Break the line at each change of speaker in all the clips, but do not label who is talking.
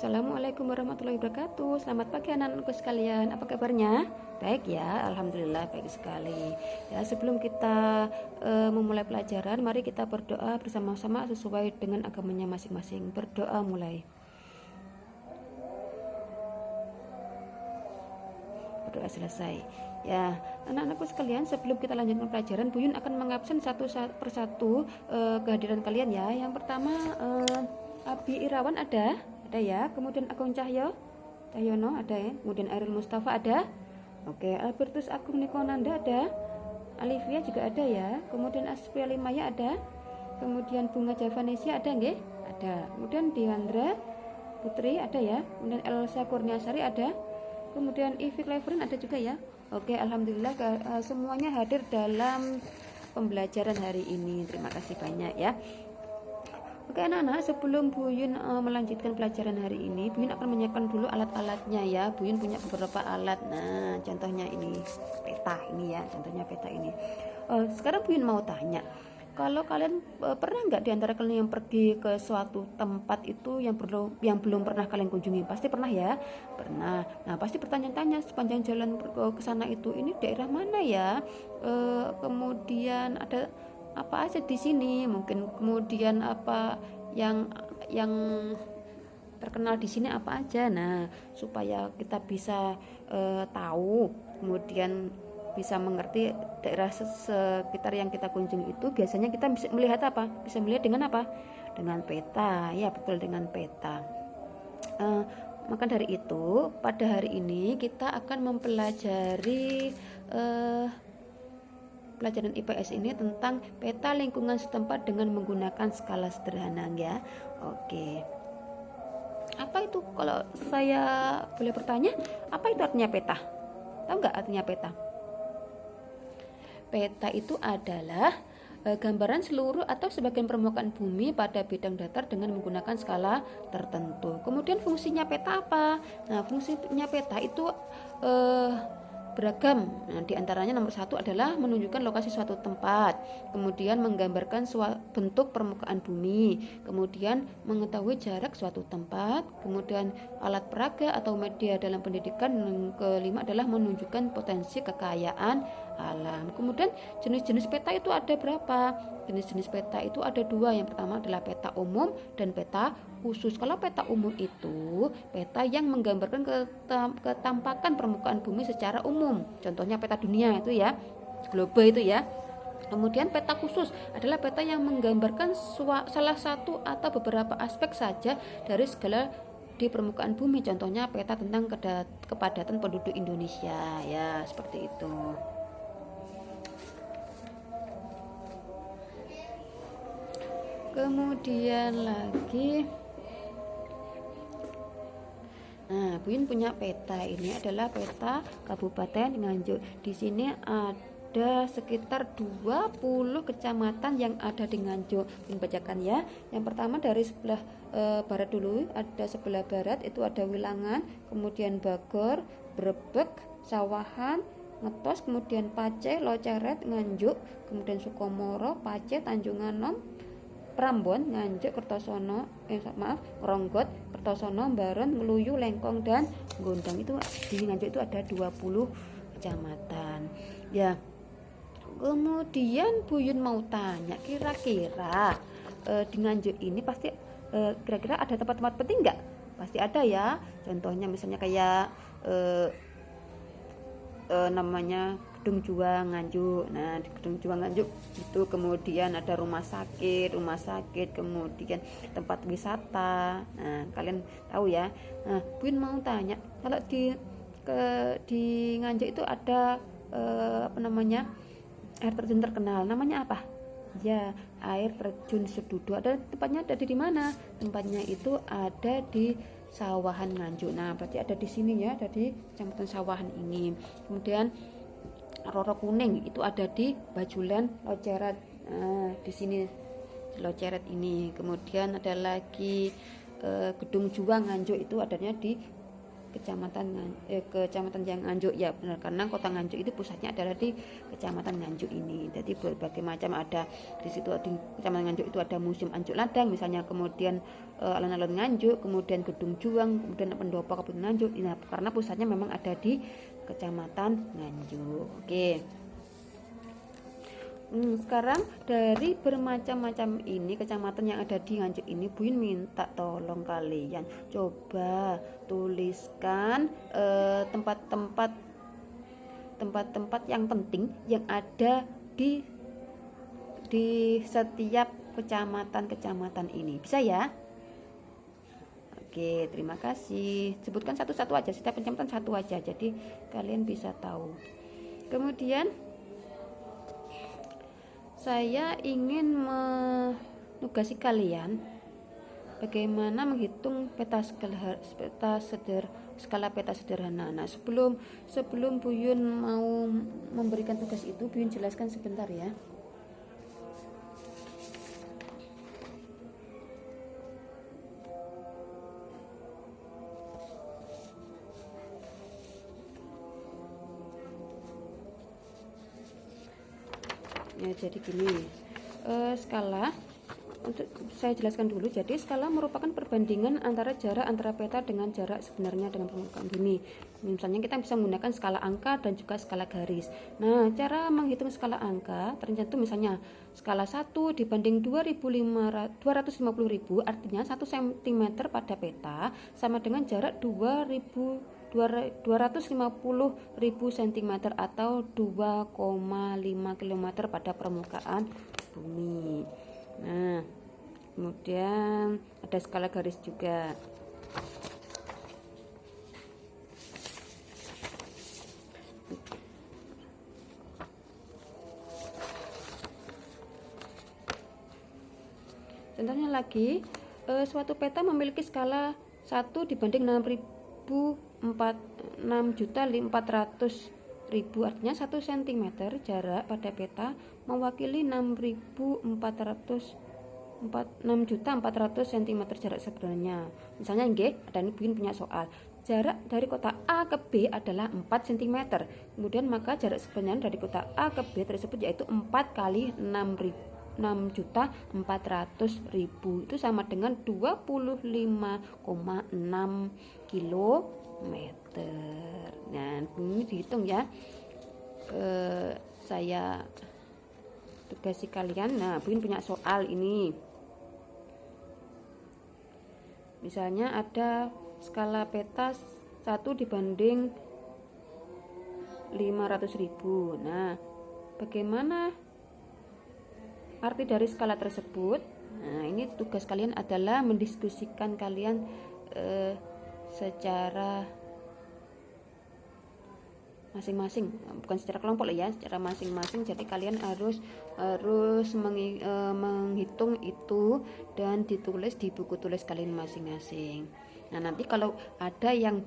Assalamualaikum warahmatullahi wabarakatuh. Selamat pagi anak-anakku sekalian. Apa kabarnya? Baik ya, alhamdulillah baik sekali. Ya, sebelum kita memulai pelajaran, mari kita berdoa bersama-sama sesuai dengan agamanya masing-masing. Berdoa mulai. Berdoa selesai. Ya, anak-anakku sekalian, sebelum kita lanjutkan pelajaran, Buyun akan mengabsen satu persatu kehadiran kalian ya. Yang pertama, Abi Irawan ada ya. Kemudian Agung Cahyono ada ya. Kemudian Ariel Mustafa ada. Oke, Albertus Agung Nikonanda ada. Alivia juga ada ya. Kemudian Aspria Limaya ada. Kemudian Bunga Javanesia ada nggih? Ada. Kemudian Diandra Putri ada ya. Kemudian Elsa Kurniasari ada. Kemudian Ivy Cleverin ada juga ya. Oke, alhamdulillah semuanya hadir dalam pembelajaran hari ini. Terima kasih banyak ya. Oke anak-anak, sebelum Buyun melanjutkan pelajaran hari ini, Buyun akan menyiapkan dulu alat-alatnya ya. Buyun punya beberapa alat. Nah, contohnya ini peta ini ya, contohnya peta ini. Sekarang Buyun mau tanya, kalau kalian pernah nggak diantara kalian yang pergi ke suatu tempat itu yang belum pernah kalian kunjungi? Pasti pernah ya, pernah. Nah, pasti bertanya-tanya sepanjang jalan ke sana itu, ini daerah mana ya? Kemudian ada apa aja di sini, mungkin kemudian apa yang terkenal di sini apa aja. Nah, supaya kita bisa tahu, kemudian bisa mengerti daerah sekitar yang kita kunjungi itu, biasanya kita bisa melihat apa? Bisa melihat dengan apa? Dengan peta. Ya, betul, dengan peta. Maka dari itu, pada hari ini kita akan mempelajari pelajaran IPS ini tentang peta lingkungan setempat dengan menggunakan skala sederhana ya. Oke. Apa itu, kalau saya boleh bertanya, apa itu artinya peta? Tahu nggak artinya peta? Peta itu adalah gambaran seluruh atau sebagian permukaan bumi pada bidang datar dengan menggunakan skala tertentu. Kemudian fungsinya peta apa? Nah, fungsinya peta itu beragam. Nah, diantaranya nomor 1 adalah menunjukkan lokasi suatu tempat, kemudian menggambarkan bentuk permukaan bumi, kemudian mengetahui jarak suatu tempat, kemudian alat peraga atau media dalam pendidikan. Yang kelima adalah menunjukkan potensi kekayaan alam. Kemudian jenis-jenis peta itu ada berapa? Jenis-jenis peta itu ada 2. Yang pertama adalah peta umum dan peta khusus. Kalau peta umum itu peta yang menggambarkan ketampakan permukaan bumi secara umum. Contohnya peta dunia itu ya, globe itu ya. Kemudian peta khusus adalah peta yang menggambarkan salah satu atau beberapa aspek saja dari segala di permukaan bumi. Contohnya peta tentang kepadatan penduduk Indonesia ya, seperti itu. Kemudian lagi, nah, Buyun punya peta. Ini adalah peta Kabupaten Nganjuk. Di sini ada sekitar 20 kecamatan yang ada di Nganjuk. Buyun bacakan ya. Yang pertama dari sebelah barat dulu, ada sebelah barat itu ada Wilangan, kemudian Bagor, Brebek, Sawahan, Ngetos, kemudian Pace, Loceret, Nganjuk, kemudian Sukomoro, Pace, Tanjunganom, Prambon, Nganjuk, Kertosono, Ngronggot, Kertosono, Baron, Meluyu, Lengkong, dan Gondang. Itu di Nganjuk itu ada 20 kecamatan. Ya. Kemudian Buyun mau tanya, kira-kira di Nganjuk ini pasti kira-kira ada tempat-tempat penting nggak? Pasti ada ya. Contohnya misalnya kayak namanya Gedung Juang Nganjuk. Nah, di Gedung Juang Nganjuk itu kemudian ada rumah sakit, kemudian tempat wisata. Nah, kalian tahu ya. Nah, Buyun mau tanya, kalau di Nganjuk itu ada air terjun terkenal, namanya apa? Ya, air terjun Sedudo. Tempatnya ada di mana? Tempatnya itu ada di Sawahan Nganjuk. Nah, berarti ada di sini ya, ada di Kecamatan Sawahan ini. Kemudian Roro Kuning itu ada di Bajulan Loceret. Nah, di sini Loceret ini. Kemudian ada lagi Gedung Juang Nganjuk, itu adanya di kecamatan yang Nganjuk ya, benar, karena kota Nganjuk itu pusatnya adalah di kecamatan Nganjuk ini. Jadi berbagai macam ada di situ, di kecamatan Nganjuk itu ada Museum Anjuk Ladang misalnya, kemudian alun-alun Nganjuk, kemudian Gedung Juang, kemudian pendopo Kabupaten Nganjuk. Nah, karena pusatnya memang ada di kecamatan Nganjuk. Oke. Sekarang dari bermacam-macam ini kecamatan yang ada di Nganjuk ini, Buyun minta tolong kalian coba tuliskan tempat-tempat yang penting yang ada di setiap kecamatan ini. Bisa ya? Oke, terima kasih. Sebutkan satu-satu aja, setiap kecamatan satu aja, jadi kalian bisa tahu. Kemudian saya ingin menugasi kalian bagaimana menghitung skala peta sederhana. Nah, sebelum Buyun mau memberikan tugas itu, Buyun jelaskan sebentar ya. Ya, jadi gini, skala, untuk saya jelaskan dulu. Jadi skala merupakan perbandingan antara jarak antara peta dengan jarak sebenarnya dengan permukaan bumi. Misalnya kita bisa menggunakan skala angka dan juga skala garis. Nah, cara menghitung skala angka tercantum misalnya skala 1 dibanding 250.000, artinya 1 cm pada peta sama dengan jarak 250.000 cm atau 2,5 km pada permukaan bumi. Nah, kemudian ada skala garis juga. Contohnya lagi, suatu peta memiliki skala 1 dibanding 6.400.000, artinya 1 cm jarak pada peta mewakili 6.400.000 cm jarak sebenarnya. Misalnya ada ini Buyun punya soal. Jarak dari kota A ke B adalah 4 cm. Kemudian maka jarak sebenarnya dari kota A ke B tersebut yaitu 4 kali 6.400.000 itu sama dengan 25,6 kilometer. Nah, ini dihitung ya. Saya tugasi kalian. Nah, Buyun punya soal ini. Misalnya ada skala peta 1 dibanding 500.000. Nah, bagaimana arti dari skala tersebut? Nah, ini tugas kalian adalah mendiskusikan kalian secara masing-masing, bukan secara kelompok ya, secara masing-masing. Jadi kalian harus menghitung itu dan ditulis di buku tulis kalian masing-masing. Nah, nanti kalau ada yang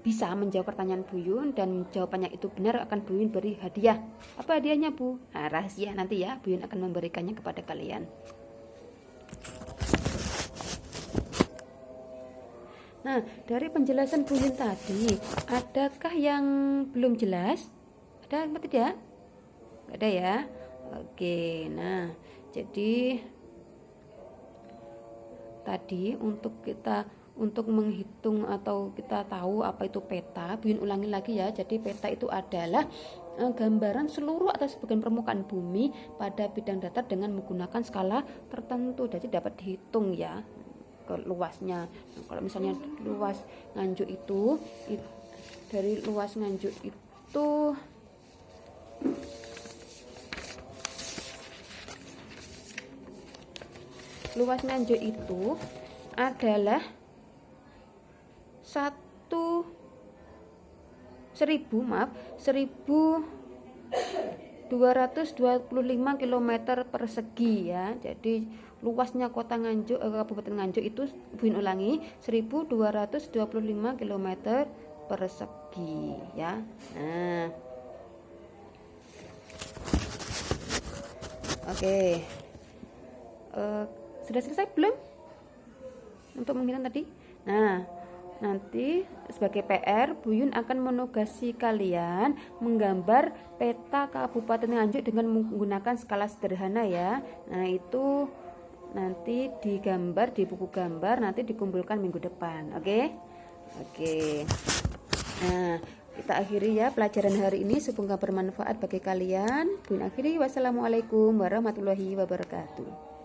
bisa menjawab pertanyaan Buyun dan jawabannya itu benar, akan Buyun beri hadiah. Apa hadiahnya, Bu? Nah, rahasia nanti ya, Buyun akan memberikannya kepada kalian. Nah, dari penjelasan Buyun tadi, adakah yang belum jelas? Ada apa tidak? Tidak ada ya? Oke, nah, jadi tadi untuk menghitung atau kita tahu apa itu peta, Buyun ulangi lagi ya. Jadi peta itu adalah gambaran seluruh atau sebagian permukaan bumi pada bidang datar dengan menggunakan skala tertentu. Jadi dapat dihitung ya ke luasnya. Nah, kalau misalnya luas Nganjuk itu dari luas Nganjuk itu adalah 1.225 km persegi ya. Jadi luasnya kota Nganjuk, Kabupaten Nganjuk itu Buyun ulangi 1.225 km persegi ya. Nah, oke. Sudah selesai belum untuk menghitung tadi? Nah, nanti sebagai PR, Buyun akan menugasi kalian menggambar peta Kabupaten Nganjuk dengan menggunakan skala sederhana ya. Nah, itu nanti digambar di buku gambar, nanti dikumpulkan minggu depan. Oke? Oke. Nah, kita akhiri ya pelajaran hari ini, semoga bermanfaat bagi kalian. Buyun akhiri, wassalamualaikum warahmatullahi wabarakatuh.